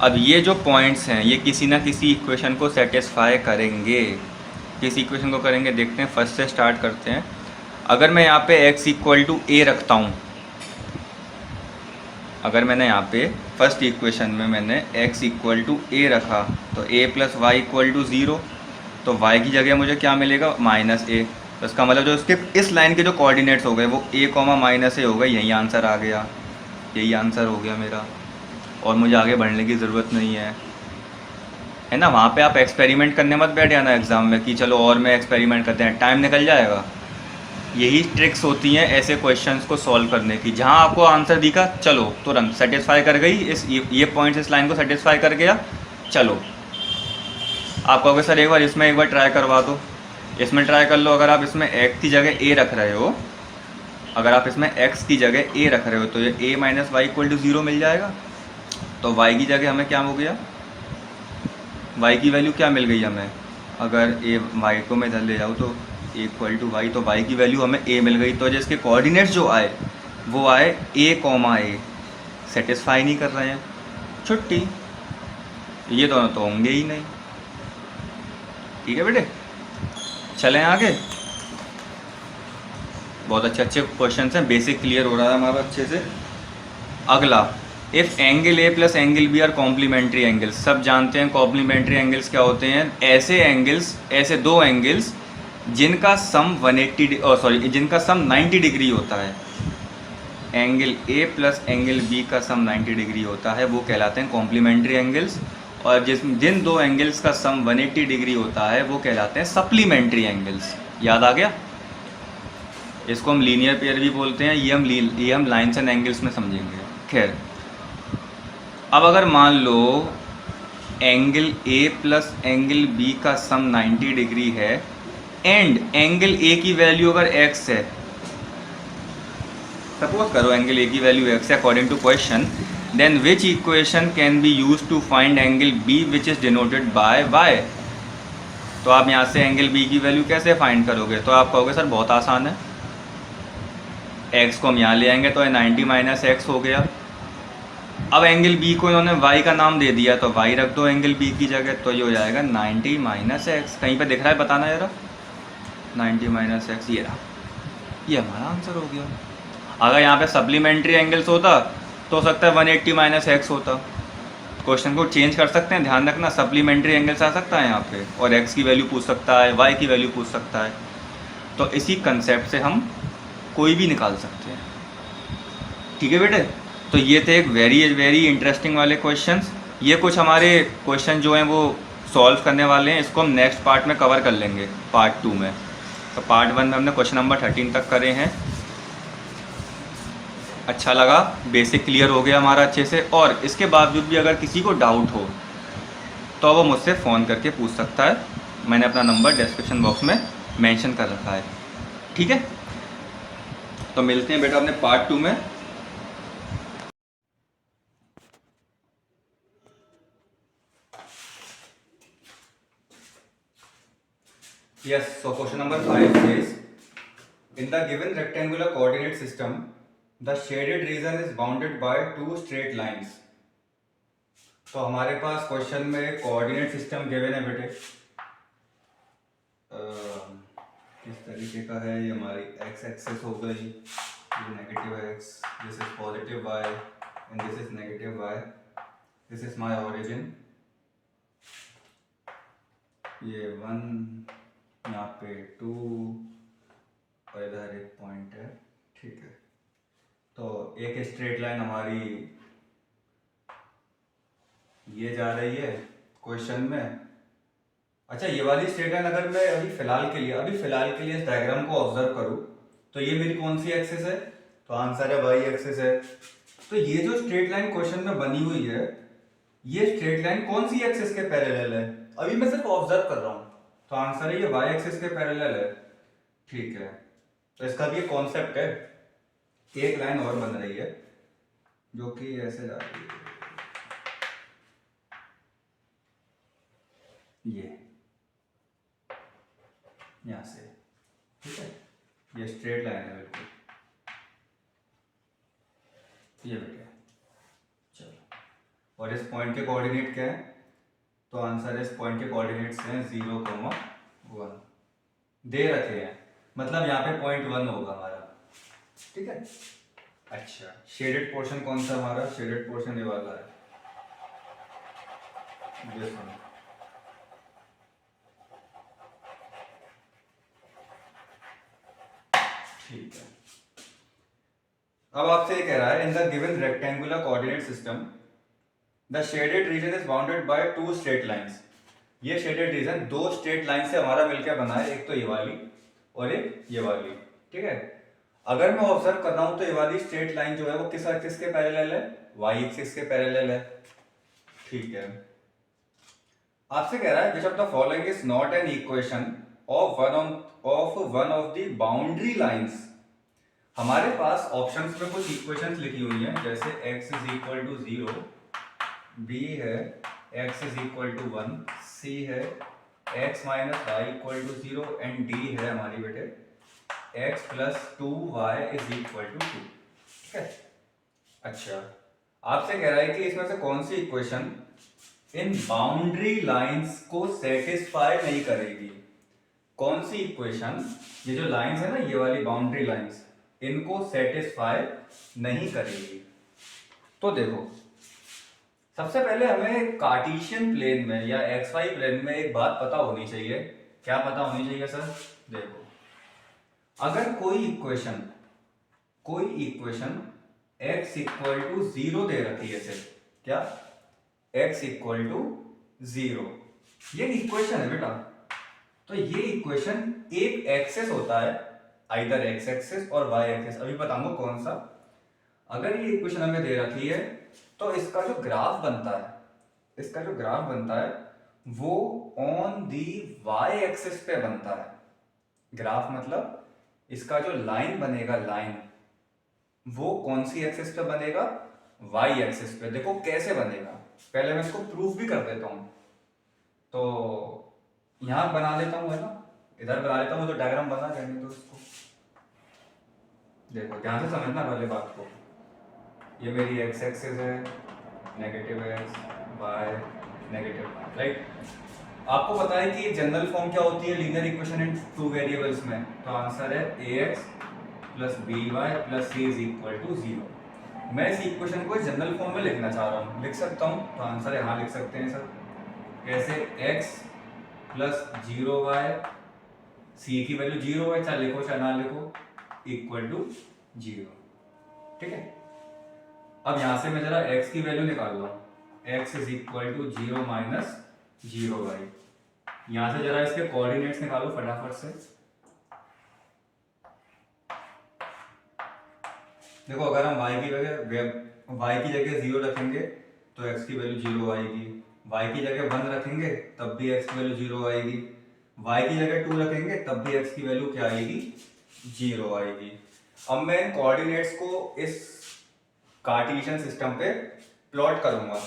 अब ये जो पॉइंट्स हैं ये किसी ना किसी इक्वेशन को सेटिस्फाई करेंगे। किस इक्वेशन को करेंगे देखते हैं, फर्स्ट से स्टार्ट करते हैं। अगर मैं यहाँ पे x = a रखता हूँ, अगर मैंने यहाँ पे फर्स्ट इक्वेशन में मैंने x = a रखा तो a + y = 0, तो y की जगह मुझे क्या मिलेगा -a। तो इसका मतलब जो उसके इस लाइन के जो कोऑर्डिनेट्स हो गए वो a, -a हो गए। यही आंसर आ गया, यही आंसर हो गया मेरा, और मुझे आगे बढ़ने की ज़रूरत नहीं है ना। वहाँ पे आप एक्सपेरिमेंट करने मत बैठ जाना एग्ज़ाम में कि चलो और मैं एक्सपेरिमेंट करते हैं, टाइम निकल जाएगा। यही ट्रिक्स होती हैं ऐसे क्वेश्चंस को सॉल्व करने की, जहाँ आपको आंसर दिखा चलो तुरंत सेटिस्फाई कर गई, ये पॉइंट्स इस लाइन को सेटिस्फाई कर गया, चलो आप कहोगे सर एक बार इसमें एक बार ट्राई करवा दो, इसमें ट्राई कर लो। अगर आप इसमें x की जगह a रख रहे हो, अगर आप इसमें x की जगह a रख रहे हो तो ये a minus y equal to 0 मिल जाएगा। तो y की जगह हमें क्या हो गया, y की वैल्यू क्या मिल गई हमें, अगर a y को मैं इधर ले जाऊँ तो a इक्वल टू वाई, तो y की वैल्यू हमें a मिल गई। तो जिसके कोऑर्डिनेट्स जो आए वो आए a कॉमा a, सेटिस्फाई नहीं कर रहे हैं, छुट्टी, ये दोनों तो होंगे ही नहीं। ठीक है बेटे, चलें आगे। बहुत अच्छे अच्छे क्वेश्चन हैं, बेसिक क्लियर हो रहा है हमारा अच्छे से। अगला, if angle A plus angle B are complementary angles. सब जानते हैं कॉम्प्लीमेंट्री एंगल्स क्या होते हैं, ऐसे एंगल्स, ऐसे दो एंगल्स जिनका सम 90 डिग्री होता है। एंगल ए प्लस एंगल बी का सम 90 डिग्री होता है, वो कहलाते हैं कॉम्प्लीमेंट्री एंगल्स। और जिन दो एंगल्स का सम 180 डिग्री होता है वो कहलाते हैं सप्लीमेंट्री एंगल्स। याद आ गया? इसको हम लीनियर पेयर भी बोलते हैं, ये हम लाइन्स एंड एंगल्स में समझेंगे। खैर, अब अगर मान लो एंगल ए प्लस एंगल बी का सम 90 डिग्री है एंड एंगल ए की वैल्यू अगर x है, सपोज करो एंगल ए की वैल्यू x है according to question, then which equation can be use to find angle b which is denoted by y। तो आप यहाँ से एंगल b की वैल्यू कैसे फाइंड करोगे? तो आप कहोगे सर बहुत आसान है, x को हम यहाँ ले आएंगे तो 90 माइनस एक्स हो गया। अब एंगल b को इन्होंने y का नाम दे दिया तो y रख दो एंगल b की जगह, तो ये हो जाएगा 90 माइनस एक्स। कहीं पे दिख रहा है बताना जरा, 90 माइनस एक्स, ये रहा, ये हमारा आंसर हो गया। अगर यहाँ पे सप्लीमेंट्री एंगल्स होता तो हो सकता है 180 माइनस एक्स होता। क्वेश्चन को चेंज कर सकते हैं, ध्यान रखना, सप्लीमेंट्री एंगल्स आ सकता है यहाँ पे, और x की वैल्यू पूछ सकता है, y की वैल्यू पूछ सकता है। तो इसी कंसेप्ट से हम कोई भी निकाल सकते हैं। ठीक है बेटे, तो ये थे एक वेरी इंटरेस्टिंग वाले क्वेश्चंस। ये कुछ हमारे क्वेश्चन जो हैं वो सॉल्व करने वाले हैं, इसको हम नेक्स्ट पार्ट में कवर कर लेंगे, पार्ट 2 में। तो पार्ट 1 में हमने क्वेश्चन नंबर 13 तक करे हैं। अच्छा लगा, बेसिक क्लियर हो गया हमारा अच्छे से। और इसके बावजूद भी अगर किसी को डाउट हो तो वो मुझसे फ़ोन करके पूछ सकता है, मैंने अपना नंबर डिस्क्रिप्शन बॉक्स में मेंशन कर रखा है। ठीक है, तो मिलते हैं बेटा अपने पार्ट 2 में। Yes, so question number 5 says, in the given rectangular coordinate system, the shaded region is bounded by two straight lines. तो हमारे पास क्वेश्चन में कोऑर्डिनेट सिस्टम गिवन है बेटे, किस तरीके का है, ये हमारी x एक्सिस हो गई, ये negative x, this is positive y and this is negative y, this is my origin, ये 1, यहाँ पे 2 और इधर एक पॉइंट है। ठीक है, तो एक स्ट्रेट लाइन हमारी ये जा रही है क्वेश्चन में। अच्छा, ये वाली स्ट्रेट लाइन अगर मैं अभी फिलहाल के लिए इस डायग्राम को ऑब्जर्व करूँ तो ये मेरी कौन सी एक्सिस है? तो आंसर है वाई एक्सिस है। तो ये जो स्ट्रेट लाइन क्वेश्चन में बनी हुई है, ये स्ट्रेट लाइन कौन सी एक्सिस के पैरेलल है? अभी मैं सिर्फ ऑब्जर्व कर रहा हूँ, तो आंसर है ये वाई एक्सिस के पैरेलल है। ठीक है, तो इसका भी एक कॉन्सेप्ट है, एक लाइन और बन रही है जो कि ऐसे जा रही है, ये यहां से। ठीक है, ये स्ट्रेट लाइन है बिल्कुल, ये बेटा। चलो, और इस पॉइंट के कोऑर्डिनेट क्या है? तो आंसर है इस पॉइंट के कोऑर्डिनेट्स हैं 0,1 दे रखे हैं, मतलब यहाँ पे पॉइंट 1 होगा हमारा। ठीक है, अच्छा, शेडेड पोर्शन कौन सा हमारा? शेडेड पोर्शन ये वाला है, ये सुनो। ठीक है, अब आपसे ये कह रहा है, in the given rectangular coordinate system the shaded region is bounded by two straight lines. ये शेडेड रीजन दो स्ट्रेट लाइन से हमारा मिलकर बना है, एक तो ये वाली और एक ये वाली। ठीक है, अगर मैं ऑब्जर्व कर रहा हूं तो ये वाली स्ट्रेट लाइन जो है वो किस एक्सिस के पैरेलल है? वाई एक्सिस के पैरेलल है। ठीक है, आपसे कह रहा है which of the following is not an equation of one of the boundary lines. हमारे पास ऑप्शंस में कुछ इक्वेशंस लिखी हुई हैं, जैसे x is equal to 0, b है x is equal to 1, c है x minus y equal to 0 and d है हमारी बेटे x प्लस 2y इज इक्वल टू 2। ठीक है। अच्छा, आपसे कह रहा है कि इसमें से कौन सी इक्वेशन इन बाउंड्री लाइंस को सेटिस्फाई नहीं करेगी। कौन सी इक्वेशन, ये जो लाइंस है ना, ये वाली बाउंड्री लाइंस, इनको सेटिस्फाई नहीं करेगी। तो देखो, सबसे पहले हमें कार्टेशियन प्लेन में या एक्स वाई प्लेन में एक बात पता होनी चाहिए। क्या पता होनी चाहिए सर? देखो, अगर कोई इक्वेशन x इक्वल टू 0 दे रखी है, सिर्फ क्या, x इक्वल टू 0, ये इक्वेशन है बेटा। तो ये इक्वेशन एक एक्सेस होता है, आइदर एक्स एक्सेस और वाई एक्सेस, अभी बताऊंगा कौन सा। अगर ये इक्वेशन हमें दे रखी है तो इसका जो ग्राफ बनता है वो ऑन दी वाई एक्सेस पे बनता है। ग्राफ मतलब इसका जो लाइन बनेगा, लाइन वो कौन सी एक्सेस पे बनेगा? वाई एक्सेस पे। देखो कैसे बनेगा, पहले मैं इसको प्रूफ भी कर देता हूं। तो यहां बना लेता हूं, है ना, इधर बना लेता हूं, तो डायग्राम बना जाएंगे। तो इसको देखो, ध्यान से समझना पहले बात को। ये मेरी एक्स एक्सेस है, negative x, y negative, right. आपको पता है कि जनरल फॉर्म क्या होती है linear equation in two variables में? तो आंसर है ax plus b y plus c is equal to 0। मैं इस इक्वेशन को जनरल फॉर्म में लिखना चाह रहा हूँ, लिख सकता हूँ। तो आंसर यहाँ लिख सकते हैं सर, कैसे? x प्लस 0y, सी की वैल्यू 0 है, चाहे लिखो चाहे ना लिखो, इक्वल टू 0। ठीक है। अब यहां से मैं जरा x की वैल्यू निकाल रहा हूं, x is equal to 0 minus 0y। यहां से जरा इसके कोऑर्डिनेट्स निकालो फटाफट से। देखो, अगर हम y की जगह 0 रखेंगे तो x की वैल्यू 0 आएगी, y की जगह 1 रखेंगे तब भी x की वैल्यू 0 आएगी, y की जगह 2 रखेंगे तब भी x की वैल्यू क्या आएगी? 0 आएगी। अब मैं इन कोऑर्डिनेट्स को इस कार्टेशियन सिस्टम पे प्लॉट करूंगा।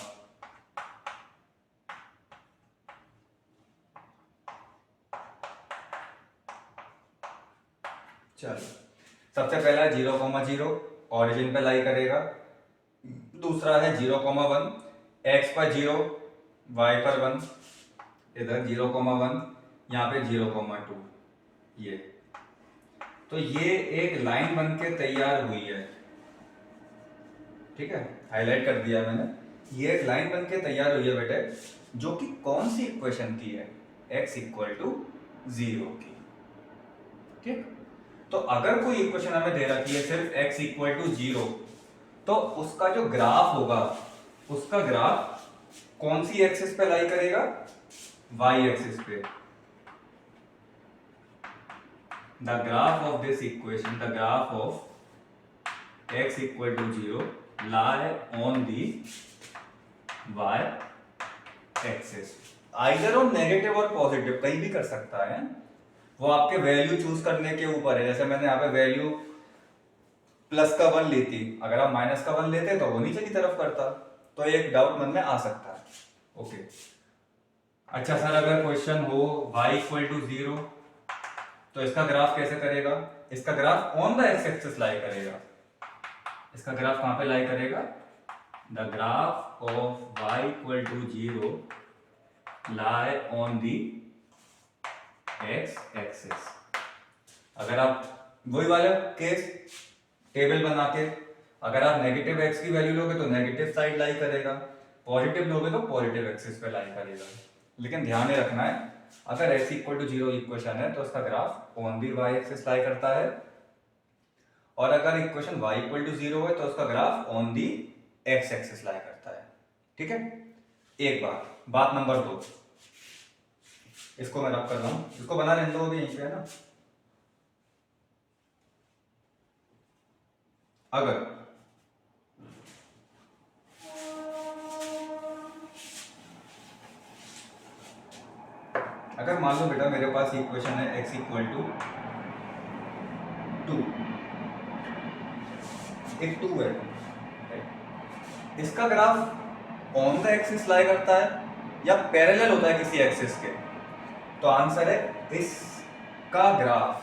चलो, सबसे पहला है 0,0, ऑरिजिन पे लाई करेगा। दूसरा है 0,1, x पर 0, y पर 1, इधर 0,1, यहाँ पे 0,2। ये तो ये एक लाइन बन के तैयार हुई है। ठीक है, हाईलाइट कर दिया मैंने। ये एक लाइन बन के तैयार हुई है बेटे, जो कि कौन सी इक्वेशन की है? x इक्वल टू 0 की। ठीक। तो अगर कोई इक्वेशन हमें दे रखी है सिर्फ x इक्वल टू 0, तो उसका जो ग्राफ होगा, उसका ग्राफ कौन सी एक्सिस पे लाई करेगा? y एक्सिस पे। The graph of this equation, the graph of x equal to 0 lie on the y axis. Either on negative और पॉजिटिव, कहीं भी कर सकता है, वो आपके वैल्यू चूज करने के ऊपर है। जैसे मैंने यहाँ पे वैल्यू प्लस का 1 ली थी, अगर आप माइनस का 1 लेते तो वो नीचे की तरफ करता। तो एक डाउट मन में आ सकता है। ओके, अच्छा सर, अगर क्वेश्चन हो y इक्वल टू 0, तो इसका ग्राफ कैसे करेगा? इसका graph on the x axis lie करेगा। इसका ग्राफ कहां पे लाई करेगा? The graph of y equal to 0 lie on the x axis. अगर आप वही वाला केस टेबल बना के, अगर आप नेगेटिव एक्स की वैल्यू लोगे तो नेगेटिव साइड लाई करेगा, पॉजिटिव लोगे तो पॉजिटिव एक्सिस पे लाई करेगा। लेकिन ध्यान में रखना है, अगर x इक्वल टू 0 इक्वेशन है तो उसका graph on the y axis लाई करता है, और अगर इक्वेशन y इक्वल टू 0 है तो उसका graph on the x axis लाई करता है। ठीक है। एक बात नंबर 2, इसको मैं रब कर रहा हूं, इसको बना लेने दो अभी यहीं पे, है ना। अगर अगर मान लो बेटा मेरे पास इक्वेशन है x इक्वल टू 2, एक 2 है, इसका ग्राफ ऑन द एक्सिस लाई करता है या पैरेलल होता है किसी एक्सिस के, तो आंसर है इसका ग्राफ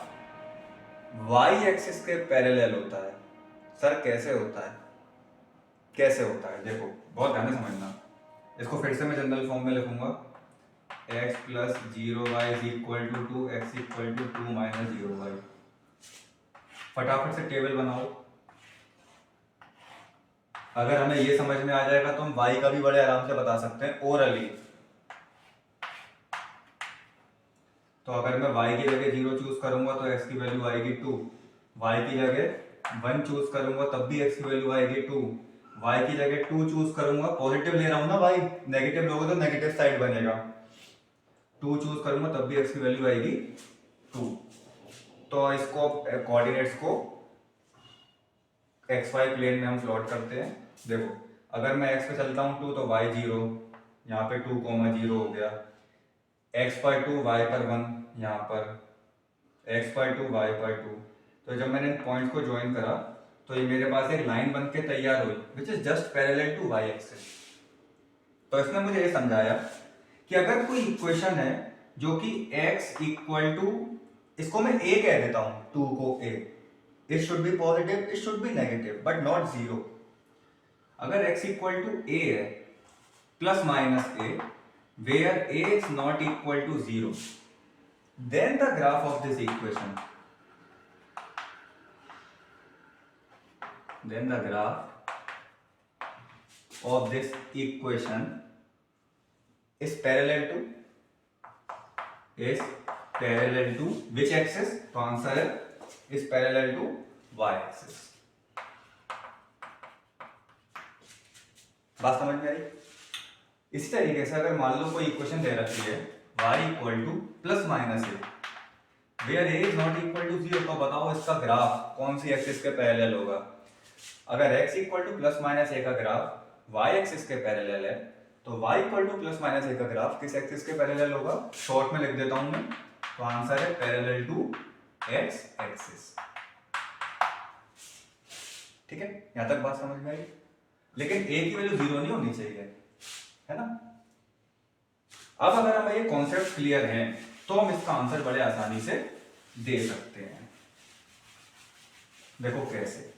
y एक्सिस के पैरेलल होता है। सर कैसे होता है, कैसे होता है? देखो बहुत ध्यान से समझना, इसको फिर से मैं जनरल फॉर्म में लिखूंगा, x plus 0y is equal to 2, x equal to 2 minus 0y। फटाफट से टेबल बनाओ। अगर हमें ये समझ में आ जाएगा तो हम y का भी बड़े आराम से बता सकते हैं ओरली। तो अगर मैं y की जगह 0 चूज करूंगा तो x की वैल्यू आएगी 2, y की जगह 1 चूज करूंगा तब भी x की वैल्यू आएगी 2, y की जगह 2 चूज करूंगा, पॉजिटिव ले रहा हूं ना भाई, नेगेटिव लोगे तो नेगेटिव साइड बनेगा, 2 चूज करूंगा तब भी x की वैल्यू आएगी 2। तो इसको कोऑर्डिनेट्स को xy प्लेन में हम प्लॉट करते हैं। देखो अगर मैं x पे चलता हूं 2 तो y 0, यहाँ पे 2, 0 हो गया, x पर 2 y पर 1, यहाँ पर x पर 2 y पर 2। तो जब मैंने इन पॉइंट्स को ज्वाइन करा तो ये मेरे पास एक लाइन बन के तैयार हुई which is just parallel to y axis. तो इसने मुझे ये समझाया कि अगर कोई इक्वेशन है जो कि x इक्वल टू, इसको मैं a कह देता हूं, 2 को a, it should be positive, it should be negative but not 0। अगर x इक्वल टू a है plus minus a, where a is not equal to 0, then the graph of this equation, then the graph of this equation is parallel to which axis? तो answer है is parallel to y axis। बात समझ में आई? इसी तरीके से अगर मान लो कोई इक्वेशन दे रखी है y equal to plus minus a, where a is not equal to 0, तो बताओ इसका ग्राफ कौन सी एक्सिस के पैरेलल होगा? अगर x equal to plus minus a का ग्राफ y एक्सिस के पैरेलल है तो y equal to plus minus a का ग्राफ किस एक्सिस के पैरेलल होगा? शॉर्ट में लिख देता हूं मैं, तो आंसर है पैरेलल टू x एक्सिस। ठीक है, यहां तक बात समझ में आई? लेकिन a की वैल्यू 0 नहीं होनी चाहिए, है ना? अब अगर हमें ये कॉन्सेप्ट क्लियर है तो हम इसका आंसर बड़े आसानी से दे सकते हैं। देखो कैसे,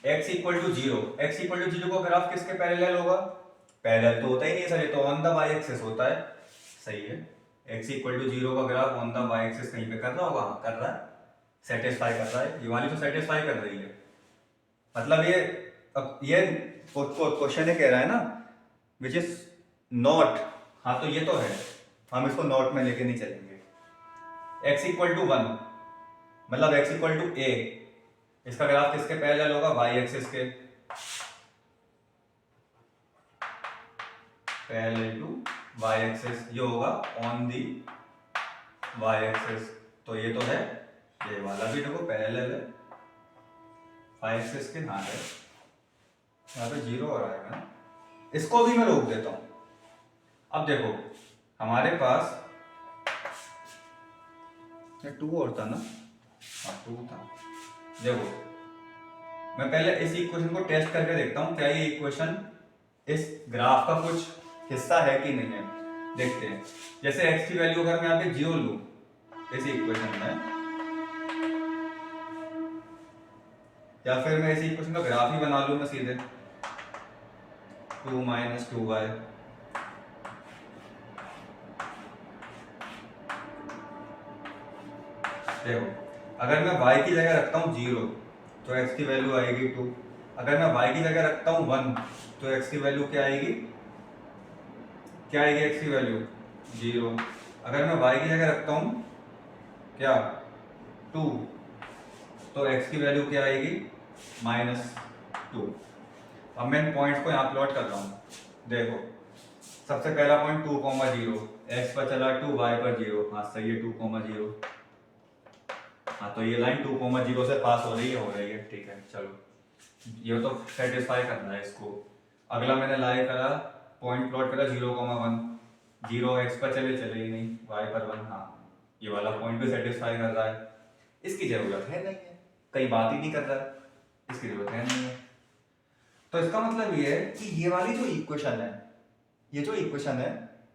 x equal to 0, x equal to 0 का ग्राफ किसके पैरेलल होगा? पैरेलल तो होता ही नहीं है सर, ये तो ऑन द y एक्सिस होता है। सही है, x इक्वल टू 0 का graph on the y axis कहीं पे कर रहा होगा? हाँ, कर रहा है, सेटिस्फाई कर रहा है, ये वाली तो सेटिस्फाई कर रही है। मतलब ये क्वेश्चन कह रहा है ना विच इज नॉट, हाँ तो ये तो है, हम इसको नॉट में लेके नहीं चलेंगे। x इक्वल टू 1 मतलब x इक्वल टू a, इसका ग्राफ किसके पैरेलल होगा? y एक्सिस के पैरेलल टू y एक्सिस, ये होगा ऑन दी y एक्सिस। तो ये तो है, ये वाला भी देखो पैरेलल है y एक्सिस के, हाँ है, यहाँ पे 0 हो रहा है ना, इसको भी मैं रोक देता हूं। अब देखो हमारे पास 2 और था ना, हाँ 2 था। देखो मैं पहले इस इक्वेशन को टेस्ट करके देखता हूं क्या ये इक्वेशन इस ग्राफ का कुछ हिस्सा है कि नहीं है। देखते हैं, जैसे x की वैल्यू अगर मैं यहाँ पे 0 लूं इस इक्वेशन में, या फिर मैं इस इक्वेशन का ग्राफ ही बना लूं मैं सीधे 2 माइनस 2y, देखो अगर मैं y की जगह रखता हूँ 0 तो x की वैल्यू आएगी 2, अगर मैं y की जगह रखता हूँ 1 तो x की वैल्यू क्या आएगी? क्या आएगी x की वैल्यू? 0। अगर मैं y की जगह रखता हूँ क्या 2 तो x की वैल्यू क्या आएगी? -2। अब मैं इन पॉइंट्स को यहाँ प्लॉट कर रहा हूँ। देखो सबसे पहला पॉइंट 2, 0, x पर चला 2, y पर 0, हाँ सही है 2, 0, हाँ तो ये लाइन 2, 0 से पास हो रही है, ठीक है। चलो ये तो सेटिस्फाई करना है इसको। अगला मैंने लाई करा पॉइंट प्लॉट करा 0,1, 0 x पर चले ही नहीं, y पर 1, हाँ ये वाला पॉइंट भी सेटिस्फाई कर रहा है, इसकी जरूरत है नहीं है, कहीं बात ही नहीं कर रहा है, इसकी जरूरत है नहीं है। तो इसका मतलब ये है कि ये वाली जो इक्वेशन है, ये जो इक्वेशन है,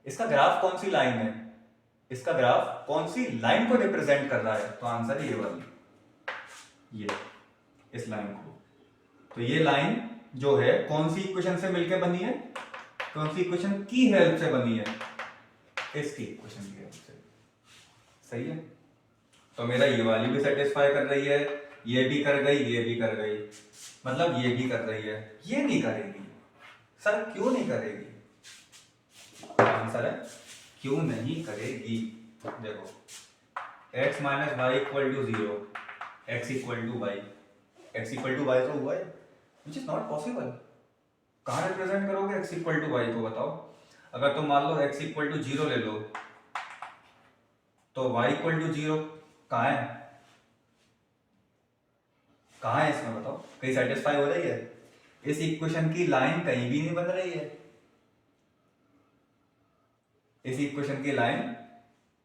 इसका ग्राफ कौन सी लाइन है, इसका ग्राफ कौन सी लाइन को रिप्रेजेंट कर रहा है, तो आंसर है ये वाली, ये इस लाइन को। तो ये लाइन जो है कौन सी इक्वेशन से मिलकर बनी है, कौन सी इक्वेशन की हेल्प से बनी है, इसकी इक्वेशन की हेल्प से, सही है। तो मेरा ये वाली भी सेटिस्फाई कर रही है, ये भी कर गई, ये भी कर गई, मतलब ये भी कर रही है, ये नहीं करेगी। सर क्यों नहीं करेगी, आंसर है क्यों नहीं करेगी। देखो x minus y equal to 0, x equal to y, x equal to y तो हुआ है, विच इज नॉट पॉसिबल। कहाँ रिप्रेजेंट करोगे x इक्वल टू वाई को, बताओ। अगर तुम मान लो x इक्वल टू 0 ले लो, तो y इक्वल टू 0 कहाँ है, कहाँ है इसमें, बताओ। कहीं सेटिस्फाई हो रही है, इस इक्वेशन की लाइन कहीं भी नहीं बन रही है, इस इक्वेशन की लाइन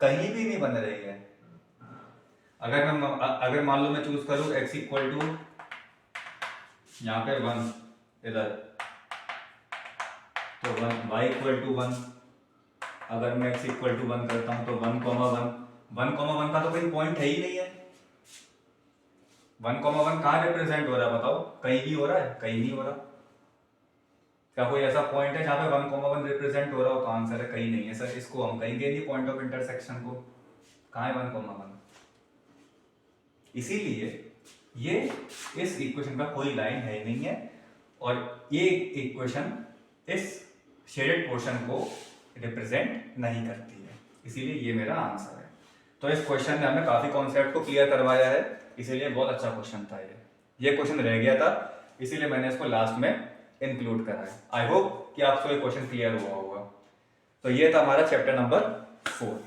कहीं भी नहीं बन रही है। अगर मान लो मैं चूज करूं x इक्वल टू यहाँ पे 1 इधर, तो 1 y इक्वल टू 1, अगर मैं x इक्वल टू 1 करता हूं तो 1,1 का तो कोई पॉइंट है ही नहीं है। 1,1 कहाँ रिप्रेजेंट हो रहा है, बताओ। कहीं भी हो रहा है, कहीं नहीं हो रहा। क्या कोई ऐसा पॉइंट है जहाँ पे 1,1 रिप्रेजेंट हो रहा हो, तो आंसर है कहीं नहीं है सर। इसको हम कहेंगे नहीं पॉइंट ऑफ इंटरसेक्शन को, कहाँ है 1,1। इसीलिए ये इस इक्वेशन का कोई लाइन है नहीं है, और ये इक्वेशन इस शेडेड पोर्शन को रिप्रेजेंट नहीं करती है, इसीलिए ये मेरा आंसर है। तो इस क्वेश्चन ने हमें काफी कॉन्सेप्ट को क्लियर करवाया है, इसीलिए बहुत अच्छा क्वेश्चन था ये क्वेश्चन रह गया था, इसीलिए मैंने इसको लास्ट में इंक्लूड करा है। आई होप कि आपको ये क्वेश्चन क्लियर हुआ होगा। तो ये था हमारा चैप्टर नंबर 4।